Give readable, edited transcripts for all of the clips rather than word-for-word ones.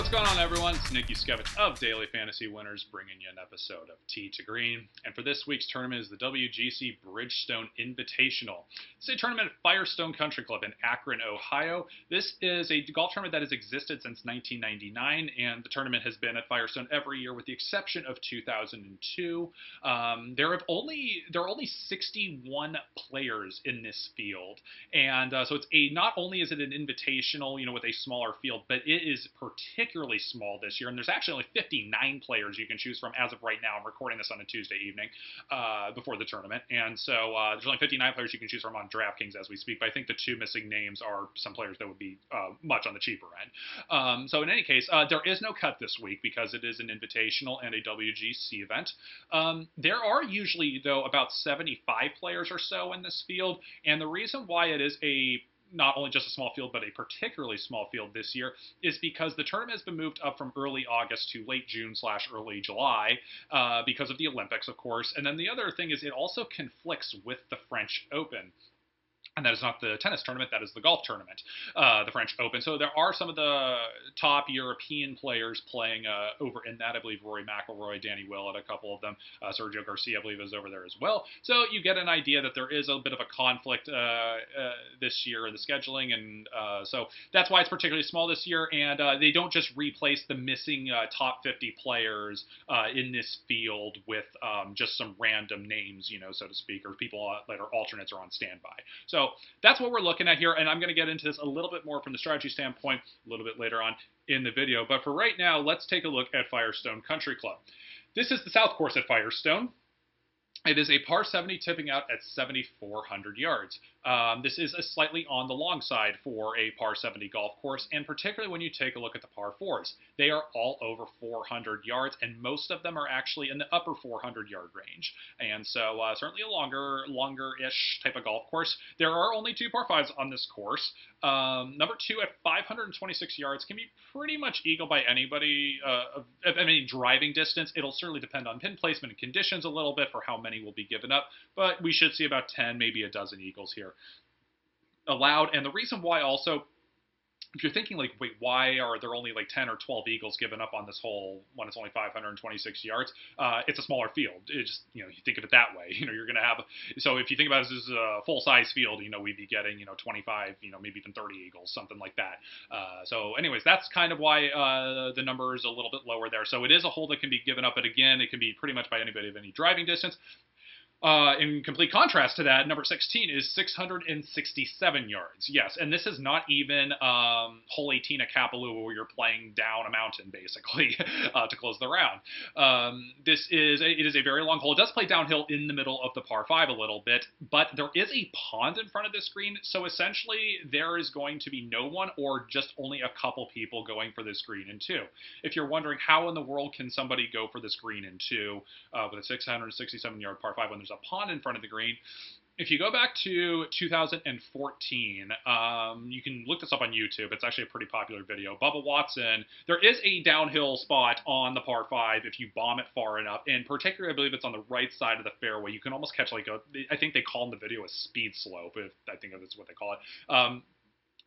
What's going on, everyone? It's Juskewycz of Daily Fantasy Winners bringing you an episode of Tee to Green. And for this week's tournament is the WGC Bridgestone Invitational. It's a tournament at Firestone Country Club in Akron, Ohio. This is a golf tournament that has existed since 1999, and the tournament has been at Firestone every year with the exception of 2002. There are only 61 players in this field, and so not only is it an invitational, with a smaller field, but it is particularly small this year, and there's actually only 59 players you can choose from as of right now. I'm recording this on a Tuesday evening before the tournament, and so there's only 59 players you can choose from on DraftKings as we speak, but I think the two missing names are some players that would be much on the cheaper end. So in any case, there is no cut this week because it is an invitational and a WGC event. There are usually, though, about 75 players or so in this field, and the reason why it is not only just a small field, but a particularly small field this year is because the tournament has been moved up from early August to late June/early July because of the Olympics, of course. And then the other thing is it also conflicts with the French Open. And that is not the tennis tournament, that is the golf tournament, the French Open. So there are some of the top European players playing over in that. I believe Rory McIlroy, Danny Willett, a couple of them. Sergio Garcia, I believe, is over there as well. So you get an idea that there is a bit of a conflict this year in the scheduling. And so that's why it's particularly small this year. And they don't just replace the missing top 50 players in this field with just some random names, so to speak, or people that are alternates or on standby. So that's what we're looking at here, and I'm going to get into this a little bit more from the strategy standpoint a little bit later on in the video. But for right now, let's take a look at Firestone Country Club. This is the South Course at Firestone. It is a par 70 tipping out at 7,400 yards. This is a slightly on the long side for a par 70 golf course, and particularly when you take a look at the par 4s. They are all over 400 yards, and most of them are actually in the upper 400-yard range. And so certainly a longer-ish type of golf course. There are only two par 5s on this course. Number 2 at 526 yards can be pretty much eagled by anybody of any driving distance. It'll certainly depend on pin placement and conditions a little bit for how many will be given up, but we should see about 10, maybe a dozen eagles here allowed. And the reason why also, if you're thinking like, wait, why are there only like 10 or 12 eagles given up on this hole when it's only 526 yards? It's a smaller field. It just, you think of it that way. You're going to have, so if you think about it as a full-size field, we'd be getting, 25, maybe even 30 eagles, something like that. So anyways, that's kind of why the number is a little bit lower there. So it is a hole that can be given up, but again, it can be pretty much by anybody of any driving distance. In complete contrast to that, number 16 is 667 yards. Yes, and this is not even hole 18 at Kapalua where you're playing down a mountain, basically, to close the round. It is a very long hole. It does play downhill in the middle of the par 5 a little bit, but there is a pond in front of this green, so essentially there is going to be no one or just only a couple people going for this green in 2. If you're wondering how in the world can somebody go for this green in 2 with a 667-yard par 5 when there's a pond in front of the green, if you go back to 2014, you can look this up on YouTube. It's actually a pretty popular video. Bubba Watson, there is a downhill spot on the par 5 if you bomb it far enough, and particularly I believe it's on the right side of the fairway. You can almost catch I think they call in the video a speed slope, I think that's what they call it.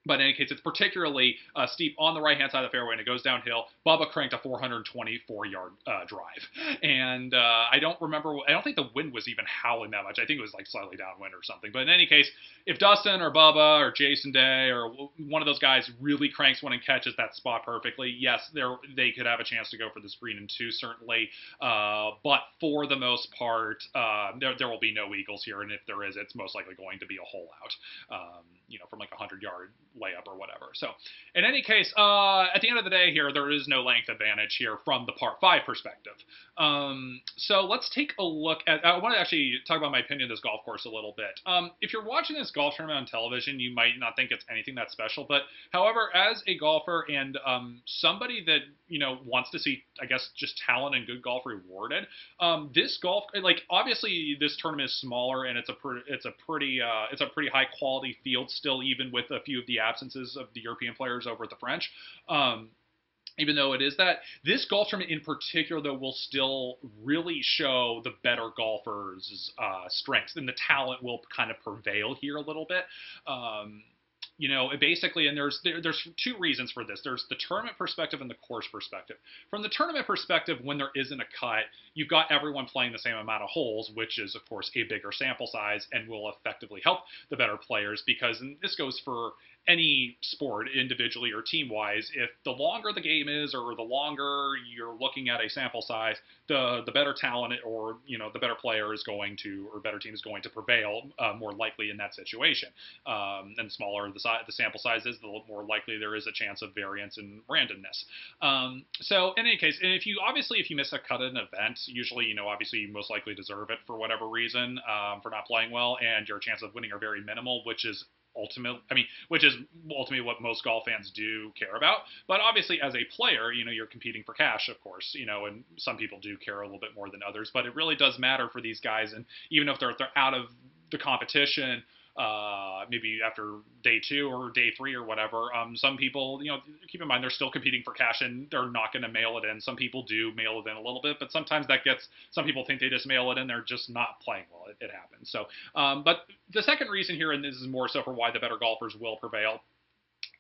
But in any case, it's particularly steep on the right-hand side of the fairway, and it goes downhill. Bubba cranked a 424-yard drive. And I don't think the wind was even howling that much. I think it was slightly downwind or something. But in any case, if Dustin or Bubba or Jason Day or one of those guys really cranks one and catches that spot perfectly, yes, they could have a chance to go for this green in 2, certainly. But for the most part, there will be no eagles here. And if there is, it's most likely going to be a hole out, from a 100-yard layup or whatever. So in any case, at the end of the day here, there is no length advantage here from the par 5 perspective. So let's take a look at, I want to actually talk about my opinion of this golf course a little bit. If you're watching this golf tournament on television, you might not think it's anything that special, but however, as a golfer and somebody that, wants to see, I guess, just talent and good golf rewarded, this golf, obviously this tournament is smaller and it's a pretty high quality field still, even with a few of the absences of the European players over at the French. Even though it is that, this golf tournament in particular, though, will still really show the better golfers' strengths, and the talent will kind of prevail here a little bit. Basically, and there's two reasons for this. There's the tournament perspective and the course perspective. From the tournament perspective, when there isn't a cut, you've got everyone playing the same amount of holes, which is, of course, a bigger sample size and will effectively help the better players because, and this goes for any sport, individually or team-wise, if the longer the game is or the longer you're looking at a sample size, the better talent or the better player is going to, or better team is going to prevail more likely in that situation. And the smaller the sample size is, the more likely there is a chance of variance and randomness. So in any case, and if you miss a cut at an event, usually obviously you most likely deserve it for whatever reason for not playing well, and your chances of winning are very minimal, which is ultimately what most golf fans do care about. But obviously, as a player, you're competing for cash, of course, and some people do care a little bit more than others. But it really does matter for these guys, and even if they're out of the competition, maybe after day 2 or day 3 or whatever, some people, keep in mind they're still competing for cash and they're not going to mail it in. Some people do mail it in a little bit, but sometimes some people think they just mail it in, they're just not playing well. It happens. So, but the second reason here, and this is more so for why the better golfers will prevail,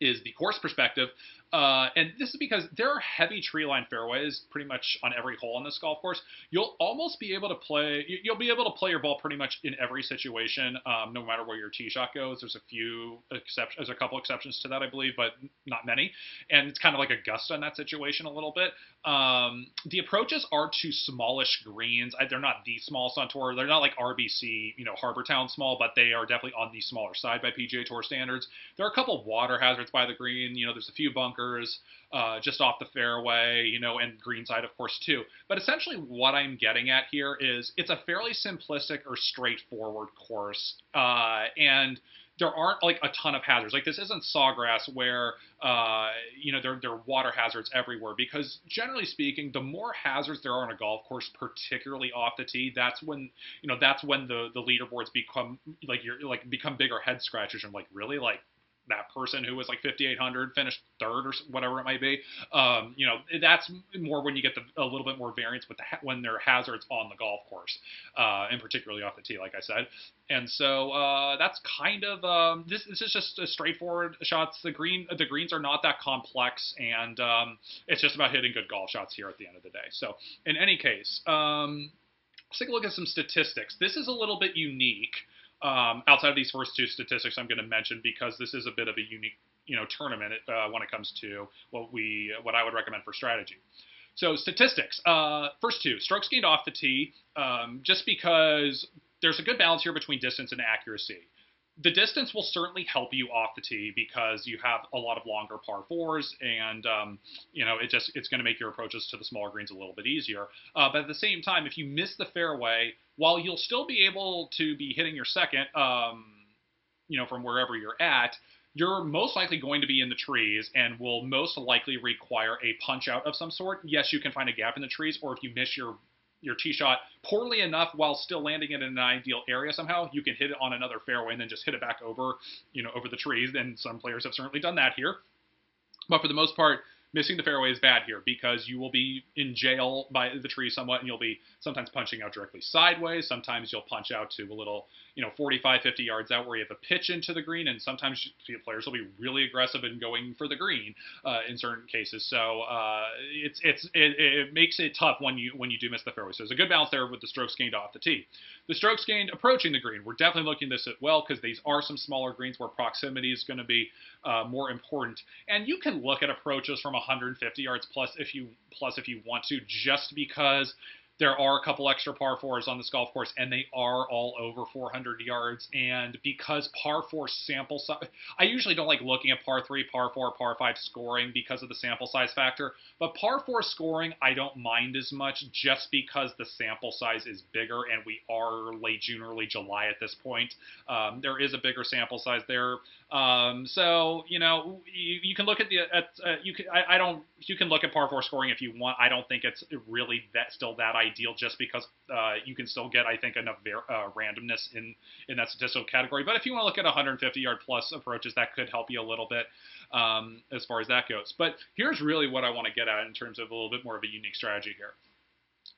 is the course perspective. And this is because there are heavy tree line fairways pretty much on every hole on this golf course. You'll be able to play your ball pretty much in every situation, no matter where your tee shot goes. There's a couple exceptions to that, I believe, but not many. And it's kind of like Augusta in that situation a little bit. The approaches are to smallish greens. They're not the smallest on tour. They're not like RBC, Harbor Town small, but they are definitely on the smaller side by PGA Tour standards. There are a couple of water hazards by the green. There's a few bunkers just off the fairway, and greenside, of course, too. But essentially what I'm getting at here is it's a fairly simplistic or straightforward course, and there aren't like a ton of hazards. Like this isn't Sawgrass where, there are water hazards everywhere, because generally speaking, the more hazards there are on a golf course, particularly off the tee, that's when the leaderboards become become bigger head scratchers. And really, that person who was 5,800 finished third or whatever it might be. That's more when you get a little bit more variance with when there are hazards on the golf course, and particularly off the tee, like I said. And so that's kind of this is just a straightforward shots. The greens are not that complex, and it's just about hitting good golf shots here at the end of the day. So in any case, let's take a look at some statistics. This is a little bit unique. Outside of these first two statistics I'm going to mention, because this is a bit of a unique, tournament when it comes to what I would recommend for strategy. So statistics, first two, strokes gained off the tee, just because there's a good balance here between distance and accuracy. The distance will certainly help you off the tee because you have a lot of longer par 4s, and it's going to make your approaches to the smaller greens a little bit easier. But at the same time, if you miss the fairway, while you'll still be able to be hitting your second, from wherever you're at, you're most likely going to be in the trees and will most likely require a punch out of some sort. Yes, you can find a gap in the trees, or if you miss your tee shot poorly enough while still landing it in an ideal area somehow, you can hit it on another fairway and then just hit it back over the trees. And some players have certainly done that here. But for the most part, missing the fairway is bad here because you will be in jail by the tree somewhat, and you'll be sometimes punching out directly sideways. Sometimes you'll punch out to a little, 45, 50 yards out where you have a pitch into the green, and sometimes players will be really aggressive in going for the green in certain cases. So it makes it tough when you do miss the fairway. So there's a good balance there with the strokes gained off the tee. The strokes gained approaching the green, we're definitely looking at this as well because these are some smaller greens where proximity is going to be more important. And you can look at approaches from 150 yards plus if you want to, just because there are a couple extra par 4s on this golf course, and they are all over 400 yards. And because par 4 sample size, I usually don't like looking at par 3, par 4, par 5 scoring because of the sample size factor. But par 4 scoring, I don't mind as much just because the sample size is bigger, and we are late June, early July at this point. There is a bigger sample size there. So you can look at you can look at par 4 scoring if you want. I don't think it's really still that ideal, just because you can still get, I think, enough randomness in that statistical category. But if you want to look at 150 yard plus approaches, that could help you a little bit as far as that goes. But here's really what I want to get at in terms of a little bit more of a unique strategy here.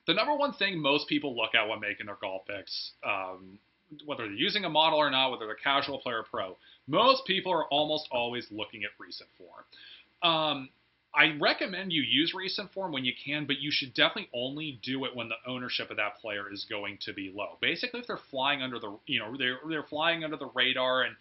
The number one thing most people look at when making their golf picks, whether they're using a model or not, whether they're casual player or pro, most people are almost always looking at recent form. I recommend you use recent form when you can, but you should definitely only do it when the ownership of that player is going to be low. Basically, if they're flying under the, they're flying under the radar, and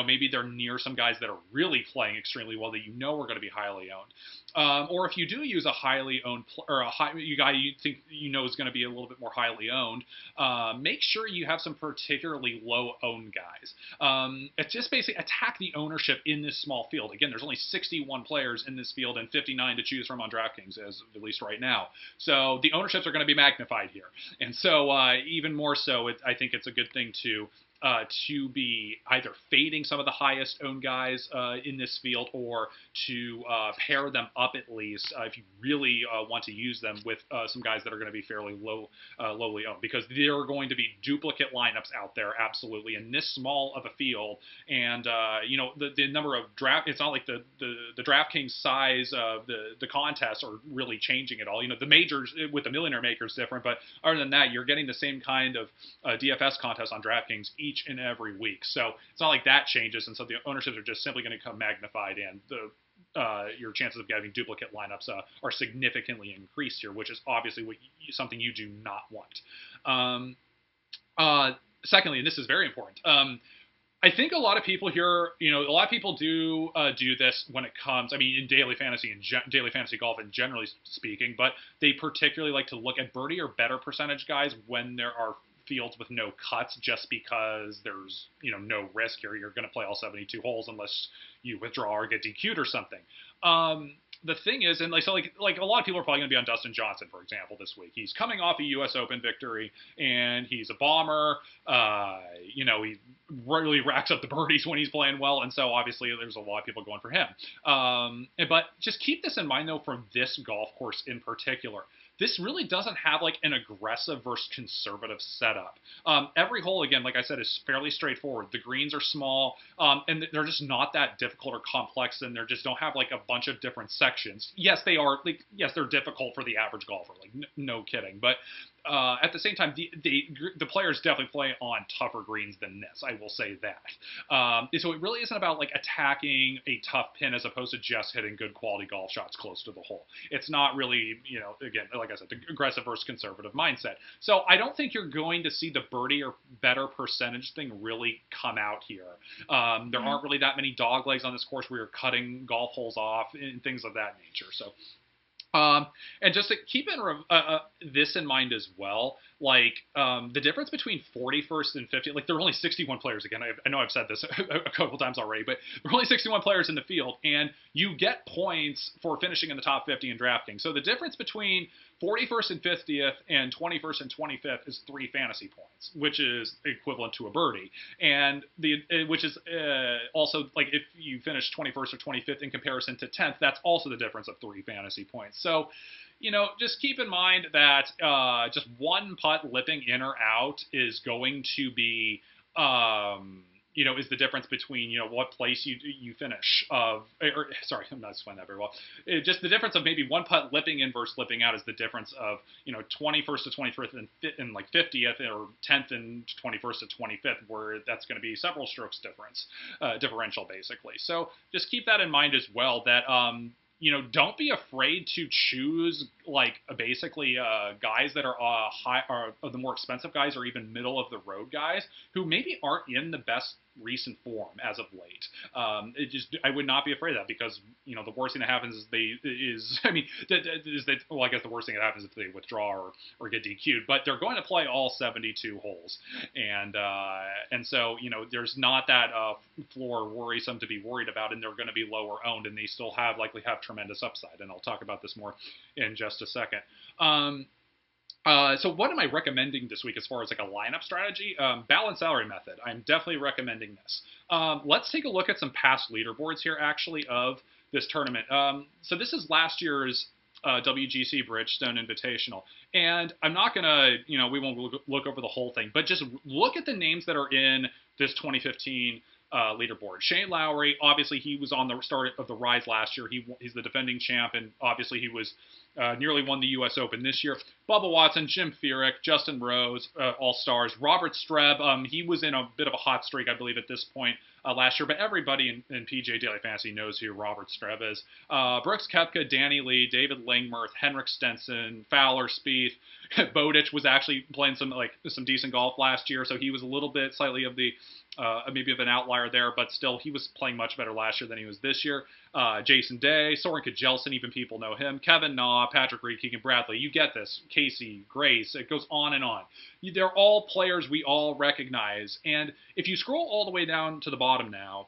maybe they're near some guys that are really playing extremely well that are going to be highly owned, or if you do use a highly owned or a guy you think is going to be a little bit more highly owned, make sure you have some particularly low owned guys. It's just basically attack the ownership in this small field. Again, there's only 61 players in this field and 59 to choose from on DraftKings, as at least right now. So the ownerships are going to be magnified here. And so even more so, I think it's a good thing to be either fading some of the highest owned guys in this field, or to pair them up at least if you really want to use them with some guys that are going to be fairly lowly owned, because there are going to be duplicate lineups out there, absolutely, in this small of a field. And the number of draft, it's not like the DraftKings size of the contests are really changing at all. The majors with the millionaire maker is different, but other than that, you're getting the same kind of DFS contest on DraftKings each and every week. So it's not like that changes, and so the ownerships are just simply going to become magnified, and your chances of getting duplicate lineups are significantly increased here, which is obviously something you do not want. Secondly, and this is very important, I think a lot of people here, a lot of people do this when it comes, in daily fantasy and daily fantasy golf and generally speaking, but they particularly like to look at birdie or better percentage guys when there are fields with no cuts, just because there's no risk here. You're going to play all 72 holes unless you withdraw or get DQ'd or something. The thing is, and like a lot of people are probably going to be on Dustin Johnson, for example, this week. He's coming off a U.S. Open victory, and he's a bomber. He really racks up the birdies when he's playing well, and so obviously there's a lot of people going for him. But just keep this in mind, though, for this golf course in particular. This really doesn't have like an aggressive versus conservative setup. Every hole, again, like I said, is fairly straightforward. The greens are small, and they're just not that difficult or complex, and they just don't have like a bunch of different sections. Yes, they are. Yes, they're difficult for the average golfer. No kidding. But at the same time, the players definitely play on tougher greens than this. I will say that. So it really isn't about like attacking a tough pin as opposed to just hitting good quality golf shots close to the hole. It's not really, again, like I said, the aggressive versus conservative mindset. So I don't think you're going to see the birdie or better percentage thing really come out here. There aren't really that many dog legs on this course where you're cutting golf holes off and things of that nature. So. And just to keep this in mind as well, the difference between 41st and 50th, there are only 61 players. Again, I know I've said this a couple times already, but there are only 61 players in the field, and you get points for finishing in the top 50 in DraftKings. So the difference between 41st and 50th and 21st and 25th is 3 fantasy points, which is equivalent to a birdie. And which is also, if you finish 21st or 25th in comparison to 10th, that's also the difference of 3 fantasy points. So, just keep in mind that just one putt lipping in or out is going to be, is the difference between, what place you finish sorry, I'm not explaining that very well. Just the difference of maybe one putt lipping in versus lipping out is the difference of, 21st to 21st and 50th, or 10th and 21st to 25th, where that's going to be several strokes differential basically. So just keep that in mind as well, that, don't be afraid to choose basically guys that are the more expensive guys, or even middle of the road guys who maybe aren't in the best recent form as of late. I would not be afraid of that, because the worst thing that happens is I guess the worst thing that happens is if they withdraw or get DQ'd, but they're going to play all 72 holes, and so there's not that floor worrisome to be worried about, and they're going to be lower owned, and they still likely have tremendous upside, and I'll talk about this more in just a second. So what am I recommending this week as far as a lineup strategy? Balanced salary method. I'm definitely recommending this. Let's take a look at some past leaderboards here, actually, of this tournament. So this is last year's WGC Bridgestone Invitational. And I'm not going to, we won't look over the whole thing, but just look at the names that are in this 2015 leaderboard. Shane Lowry, obviously, he was on the start of the rise last year. He's the defending champ, and obviously he was nearly won the U.S. Open this year. Bubba Watson, Jim Furyk, Justin Rose, all-stars. Robert Streb, he was in a bit of a hot streak, I believe, at this point last year, but everybody in PJ Daily Fantasy knows who Robert Streb is. Brooks Koepka, Danny Lee, David Langmuir, Henrik Stenson, Fowler, Spieth. Bowditch was actually playing some decent golf last year, so he was a little bit slightly of the maybe of an outlier there, but still he was playing much better last year than he was this year. Jason Day, Soren Kjelsen, even people know him. Kevin Na, Patrick Reed, Keegan Bradley. You get this. Casey, Grace. It goes on and on. They're all players we all recognize. And if you scroll all the way down to the bottom now,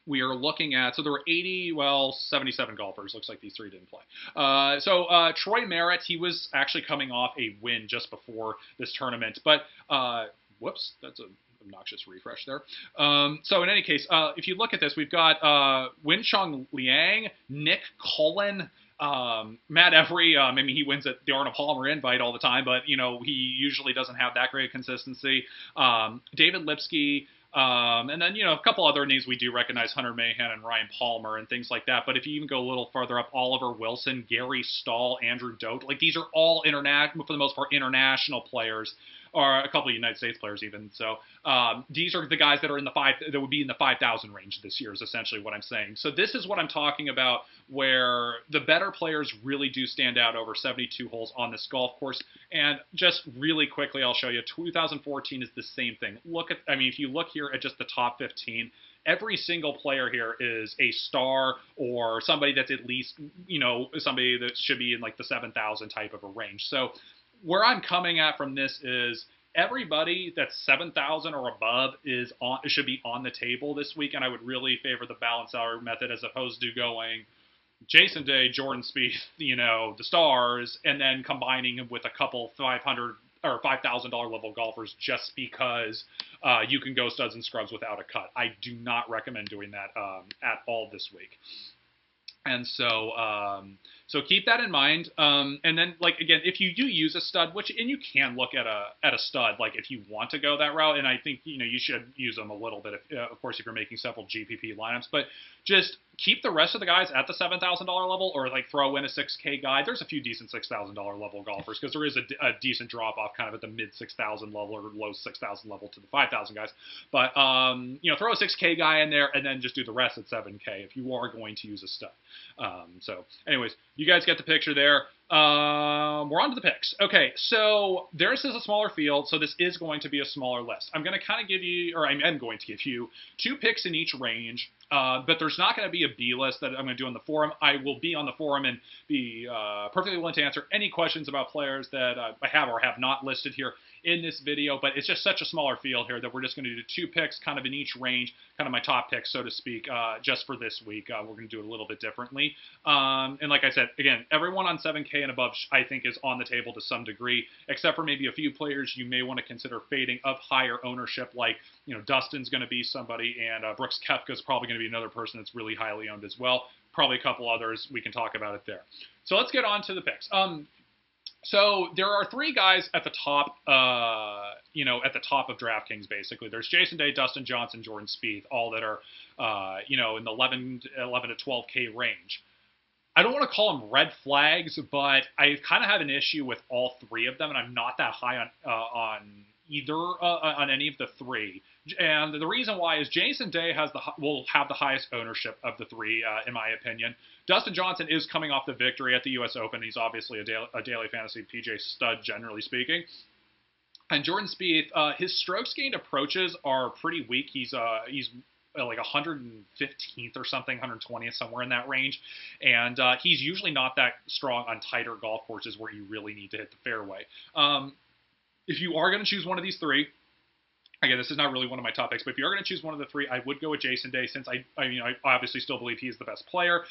we are looking at, so there were 77 golfers. Looks like these three didn't play. Troy Merritt, he was actually coming off a win just before this tournament. But, whoops, that's a obnoxious refresh there. So in any case, if you look at this, we've got Win Chong Liang, Nick Cullen, Matt Every. I mean, he wins at the Arnold Palmer Invite all the time, but, he usually doesn't have that great consistency. David Lipsky, and then, a couple other names we do recognize, Hunter Mahan and Ryan Palmer and things like that. But if you even go a little farther up, Oliver Wilson, Gary Stahl, Andrew Dote, these are all for the most part, international players, or a couple of United States players even. So these are the guys that are that would be in the 5,000 range this year is essentially what I'm saying. So this is what I'm talking about, where the better players really do stand out over 72 holes on this golf course. And just really quickly, I'll show you. 2014 is the same thing. If you look here at just the top 15, every single player here is a star or somebody that's at least, somebody that should be in the 7,000 type of a range. So where I'm coming at from this is everybody that's 7,000 or above should be on the table this week, and I would really favor the balanced salary method as opposed to going Jason Day, Jordan Spieth, the stars, and then combining them with a couple $500 or $5,000 level golfers just because you can go studs and scrubs without a cut. I do not recommend doing that at all this week. And so keep that in mind. And then, again, if you do use a stud, and you can look at a stud, if you want to go that route, and I think, you should use them a little bit, of course, if you're making several GPP lineups, but just keep the rest of the guys at the $7,000 level, or throw in a 6K guy. There's a few decent $6,000 level golfers because there is a decent drop off kind of at the mid 6,000 level or low 6,000 level to the 5,000 guys. But throw a 6K guy in there and then just do the rest at 7K if you are going to use a stud. So anyways, you guys get the picture there. We're on to the picks. Okay, so this is a smaller field, so this is going to be a smaller list. I'm going to kind of give you, or I am going to give you 2 picks in each range, but there's not going to be a B list that I'm going to do on the forum. I will be on the forum and be perfectly willing to answer any questions about players that I have or have not listed here in this video, but it's just such a smaller field here that we're just going to do 2 picks kind of in each range, kind of my top picks, so to speak, just for this week. We're going to do it a little bit differently. And like I said, again, everyone on 7K and above, I think, is on the table to some degree, except for maybe a few players you may want to consider fading of higher ownership, like, Dustin's going to be somebody, and Brooks Koepka is probably going to be another person that's really highly owned as well. Probably a couple others. We can talk about it there. So let's get on to the picks. So there are 3 guys at the top, at the top of DraftKings, basically. There's Jason Day, Dustin Johnson, Jordan Spieth, all that are, in the 11 to 12K range. I don't want to call them red flags, but I kind of have an issue with all 3 of them, and I'm not that high on either on any of the 3. And the reason why is Jason Day will have the highest ownership of the 3, in my opinion. Dustin Johnson is coming off the victory at the U.S. Open. He's obviously a daily fantasy PJ stud, generally speaking. And Jordan Spieth, his strokes gained approaches are pretty weak. He's like 115th or something, 120th, somewhere in that range. And he's usually not that strong on tighter golf courses where you really need to hit the fairway. If you are going to choose one of these 3, again, this is not really one of my topics, but if you're going to choose one of the 3, I would go with Jason Day, since I obviously still believe he is the best player.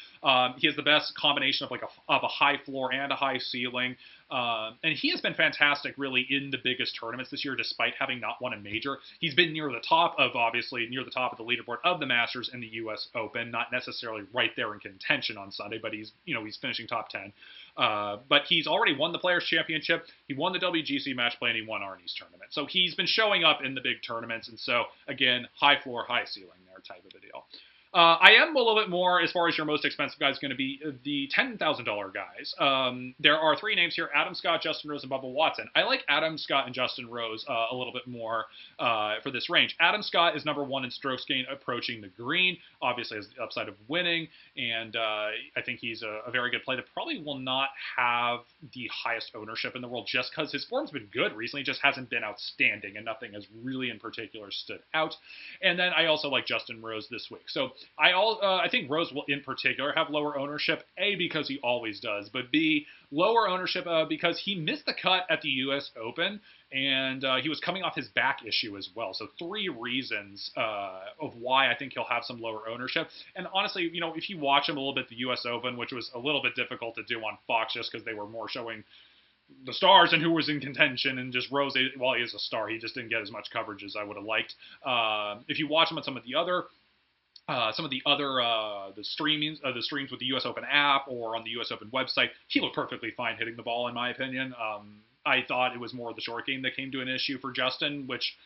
He has the best combination of a high floor and a high ceiling. And he has been fantastic, really, in the biggest tournaments this year, despite having not won a major. He's been near the top of the leaderboard of the Masters and the U.S. Open, not necessarily right there in contention on Sunday, but he's finishing top 10. But he's already won the Players' Championship. He won the WGC Match Play, and he won Arnie's tournament. So he's been showing up in the big big tournaments. And so, again, high floor, high ceiling there type of a deal. I am a little bit more, as far as your most expensive guys, going to be the $10,000 guys. There are 3 names here: Adam Scott, Justin Rose, and Bubba Watson. I like Adam Scott and Justin Rose a little bit more for this range. Adam Scott is number 1 in strokes gained approaching the green. Obviously has the upside of winning, and I think he's a very good play that probably will not have the highest ownership in the world just because his form's been good recently, just hasn't been outstanding, and nothing has really in particular stood out. And then I also like Justin Rose this week. So I think Rose will in particular have lower ownership, A, because he always does, but B, lower ownership because he missed the cut at the U.S. Open, and he was coming off his back issue as well. So 3 reasons of why I think he'll have some lower ownership. And honestly, if you watch him a little bit at the U.S. Open, which was a little bit difficult to do on Fox just because they were more showing the stars and who was in contention, and just Rose, while he is a star, he just didn't get as much coverage as I would have liked. If you watch him on some of the other the streams with the U.S. Open app or on the U.S. Open website, he looked perfectly fine hitting the ball, in my opinion. I thought it was more the short game that came to an issue for Justin, which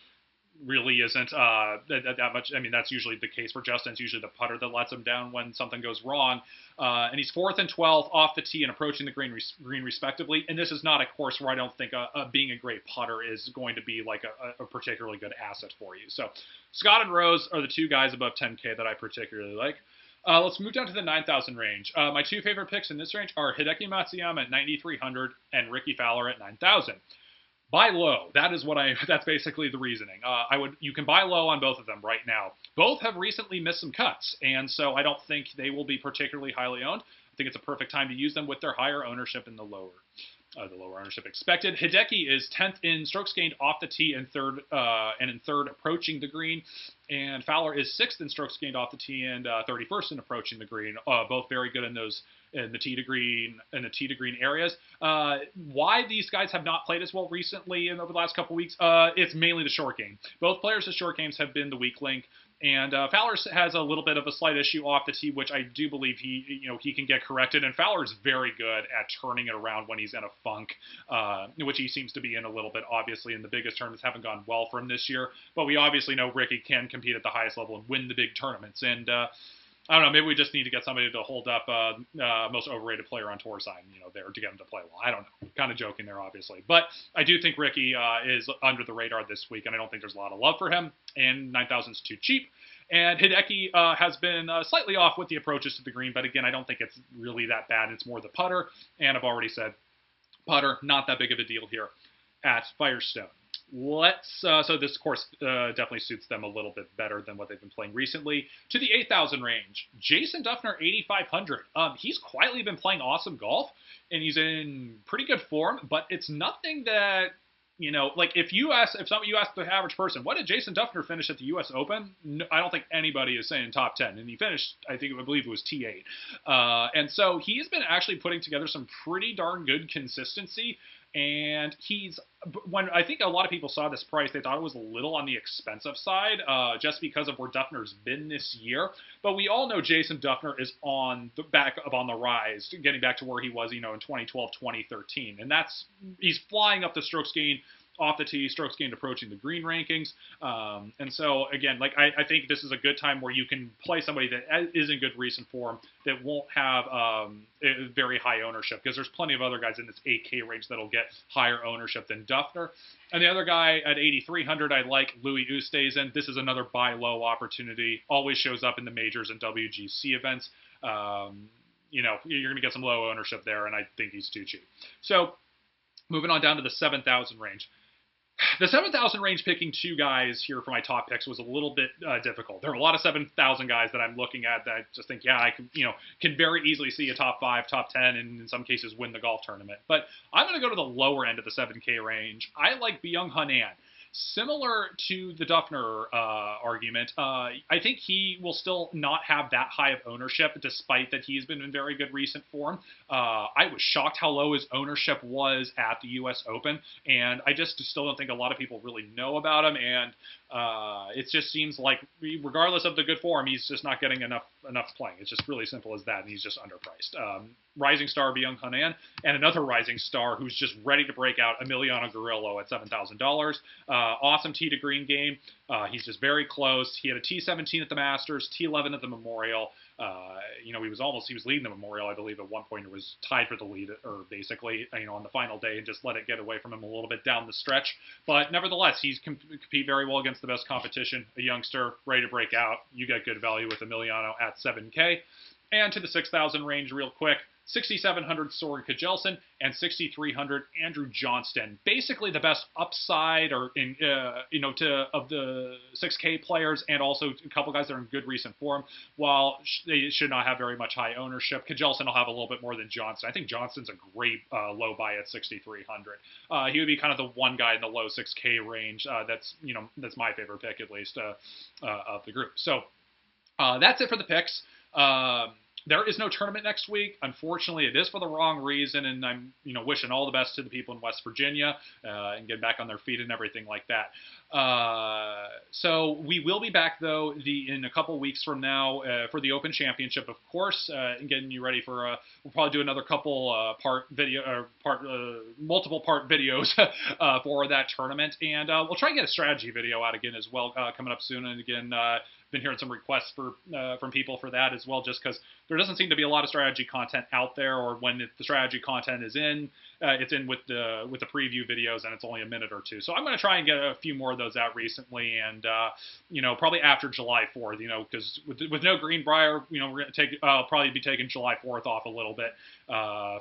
really isn't that much. I mean, that's usually the case for Justin. It's usually the putter that lets him down when something goes wrong. And he's 4th and 12th off the tee and approaching the green respectively. And this is not a course where I don't think being a great putter is going to be like a particularly good asset for you. So Scott and Rose are the 2 guys above 10K that I particularly like. Let's move down to the 9,000 range. My 2 favorite picks in this range are Hideki Matsuyama at 9,300 and Ricky Fowler at 9,000. Buy low. That's basically the reasoning. You can buy low on both of them right now. Both have recently missed some cuts, and so I don't think they will be particularly highly owned. I think it's a perfect time to use them with their higher ownership and the lower ownership expected. Hideki is 10th in strokes gained off the tee and in third approaching the green, and Fowler is 6th in strokes gained off the tee and 31st in approaching the green. Both very good in the tee to green areas. Why these guys have not played as well recently and over the last couple weeks? It's mainly the short game. Both players' short games have been the weak link. And Fowler has a little bit of a slight issue off the tee, which I do believe he can get corrected. And Fowler's very good at turning it around when he's in a funk, which he seems to be in a little bit. Obviously, and the biggest tournaments haven't gone well for him this year. But we obviously know Ricky can compete at the highest level and win the big tournaments. And I don't know, maybe we just need to get somebody to hold up most overrated player on tour sign, there to get him to play well. I don't know. Kind of joking there, obviously. But I do think Ricky is under the radar this week, and I don't think there's a lot of love for him. And 9,000 is too cheap. And Hideki has been slightly off with the approaches to the green, but again, I don't think it's really that bad. It's more the putter, and I've already said putter, not that big of a deal here at Firestone. So this course definitely suits them a little bit better than what they've been playing recently. To the 8,000 range, Jason Duffner, 8,500. He's quietly been playing awesome golf, and he's in pretty good form, but it's nothing that, like if you ask the average person, what did Jason Duffner finish at the U.S. Open? No, I don't think anybody is saying top 10, and he finished, I believe it was T8. And so he's been actually putting together some pretty darn good consistency. And I think a lot of people saw this price, they thought it was a little on the expensive side, just because of where Duffner's been this year. But we all know Jason Duffner is on the rise, getting back to where he was, in 2012, 2013. And he's flying up the strokes gained off the tee, strokes gained approaching the green rankings. And so, again, I think this is a good time where you can play somebody that is in good recent form that won't have very high ownership, because there's plenty of other guys in this 8K range that'll get higher ownership than Duffner. And the other guy at 8,300, I like Louis Oosthuizen. This is another buy low opportunity. Always shows up in the majors and WGC events. You're going to get some low ownership there, and I think he's too cheap. So moving on down to the 7,000 range. The 7,000 range, picking 2 guys here for my top picks was a little bit difficult. There are a lot of 7,000 guys that I'm looking at that I just think, I can very easily see a top 5, top 10, and in some cases win the golf tournament. But I'm going to go to the lower end of the 7K range. I like Byung-Hun An. Similar to the Duffner argument, I think he will still not have that high of ownership, despite that he's been in very good recent form. I was shocked how low his ownership was at the U.S. Open, and I just still don't think a lot of people really know about him, and it just seems like, regardless of the good form, he's just not getting enough playing. It's just really simple as that, and he's just underpriced. rising star Byung Hun An, and another rising star who's just ready to break out, Emiliano Grillo at $7,000. Awesome tee to green game. He's just very close. He had a T17 at the Masters, T11 at the Memorial. You know, he was leading the Memorial, I believe, at one point. It was tied for the lead, or basically, you know, on the final day, and just let it get away from him a little bit down the stretch. But nevertheless, he's compete very well against the best competition. A youngster ready to break out. You get good value with Emiliano at 7K. And to the 6,000 range real quick, 6,700 Soren Kjelsen and 6,300 Andrew Johnston. Basically the best upside or in of the 6K players, and also a couple guys that are in good recent form. While they should not have very much high ownership, Kjelsen will have a little bit more than Johnston. I think Johnston's a great low buy at 6,300. He would be kind of the one guy in the low 6K range. That's my favorite pick, at least of the group. So that's it for the picks. There is no tournament next week. Unfortunately, it is for the wrong reason, and I'm wishing all the best to the people in West Virginia and get back on their feet and everything like that. So we will be back though in a couple weeks from now for the Open Championship, of course, and getting you ready for. We'll probably do another couple multiple part videos for that tournament, and we'll try and get a strategy video out again as well coming up soon. And again, been hearing some requests from people for that as well, just because there doesn't seem to be a lot of strategy content out there, or when the strategy content is in, it's in with the preview videos, and it's only a minute or two. So I'm going to try and get a few more of those out recently, and probably after July 4th, because with no Greenbrier, we're going to probably be taking July 4th off a little bit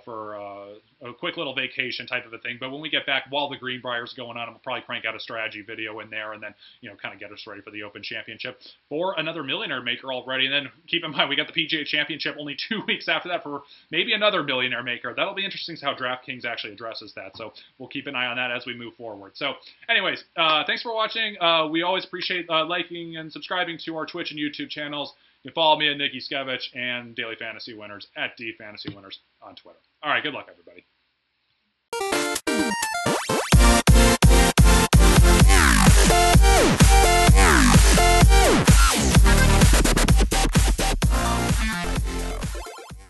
for a quick little vacation type of a thing. But when we get back, while the Greenbrier's going on, we'll probably crank out a strategy video in there, and then kind of get us ready for the Open Championship for another Millionaire Maker already. And then keep in mind, we got the PGA Championship only 2 weeks after that for maybe another Millionaire Maker. That'll be interesting how DraftKings actually addresses that. So we'll keep an eye on that as we move forward. So anyways, thanks for watching. We always appreciate liking and subscribing to our Twitch and YouTube channels. You can follow me at Juskewycz and Daily Fantasy Winners at DFantasyWinners on Twitter. All right, good luck, everybody.